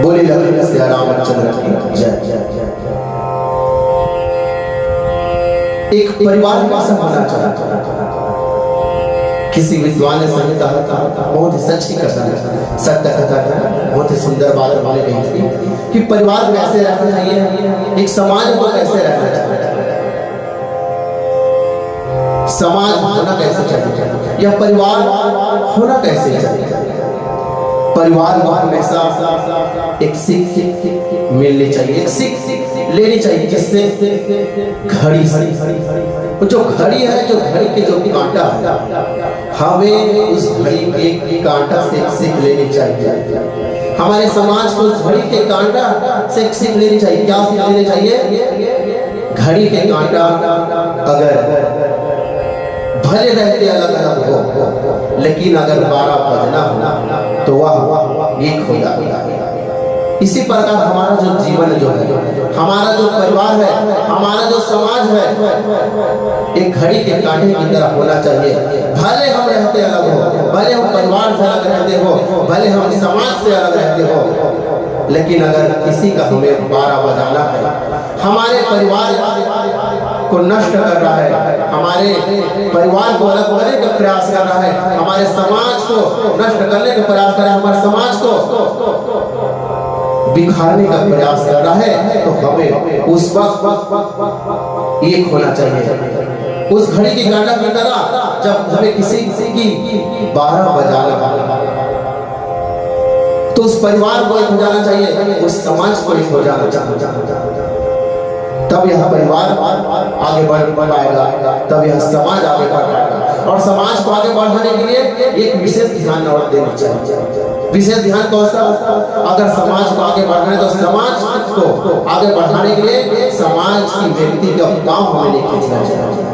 बोले लखन सिया रामचंद्र की जय। एक परिवार कैसा होना चाहिए? किसी विद्वान ने सही कहा था, बहुत ही सच ही कथा है, सत्य कथा है, बहुत ही सुंदर बात वाले गई थी कि परिवार कैसे रहना चाहिए, एक समाज को कैसे रहना चाहिए, समाज होना कैसे चाहिए, या परिवार होना कैसे चाहिए। परिवार को हमेशा एक सीख मिलनी चाहिए, एक सीख लेनी चाहिए, जिससे घड़ी जो घड़ी है, जो घड़ी के जो कांटा है, हमें उस घड़ी के कांटा से एक सीख लेनी चाहिए। हमारे समाज को उस घड़ी के कांटा से एक सीख लेनी चाहिए। क्या सीख लेनी चाहिए? घड़ी के कांटा अगर भले रहते अलग अलग हो, लेकिन अगर 12 बजना हो तो वह एक हो जाता है। इसी प्रकार हमारा जो जीवन जो है, हमारा जो परिवार है, हमारा जो समाज है, एक घड़ी के कांटे की तरह होना चाहिए। भले हम रहते अलग हो, भले हम परिवार से अलग रहते हो, भले हम समाज से अलग रहते हो, लेकिन अगर किसी का हमें 12 बजाना है, हमारे परिवार को नष्ट कर रहा है, हमारे परिवार को अलग करने का प्रयास कर रहा है, हमारे समाज को नष्ट करने का प्रयास कर रहा है, हमारे समाज को बिखारने का प्रयास कर रहा है, तो हमें उस वक्त एक होना चाहिए। उस घड़ी की कांटा की तरह जब हमें किसी की 12 बजाना, तो उस परिवार को एक हो जाना चाहिए, उस समाज को एक हो जाना चाहिए। तब यह परिवार आगे बढ़ पाएगा, तब यह समाज आगे बढ़ पाएगा। और समाज को आगे बढ़ाने के लिए एक विशेष ध्यान और देना चाहिए। विशेष ध्यान कौन सा? अगर समाज को आगे बढ़ाना है तो समाज को आगे बढ़ाने के लिए समाज की व्यक्ति का गांव हमें नहीं खींचना चाहिए।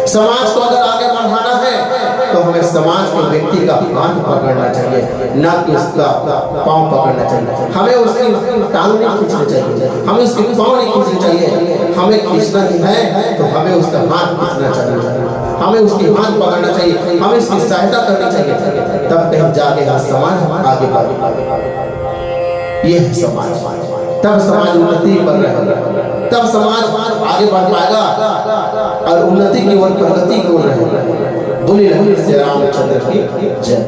समाज को अगर आगे बढ़ाना है तो हमें समाज के व्यक्ति का हाथ पकड़ना चाहिए, ना कि उसका पांव पकड़ना चाहिए। हमें उसकी टांग नहीं खींचनी चाहिए, हमें उसके पांव नहीं खींचने चाहिए। हमें खींचना है तो हमें उसका हाथ खींचना चाहिए, हमें उसकी हाथ पकड़ना चाहिए, हमें उसकी सहायता करनी चाहिए। तब कहीं जाके समाज आगे बढ़ेगा। ये है समाज, तब समाज उन्नति पर रहेगा, तब समाज आगे बढ़ पाएगा और उन्नति की ओर, प्रगति की ओर रहेगा। बोले लखन सिया रामचंद्र की जय।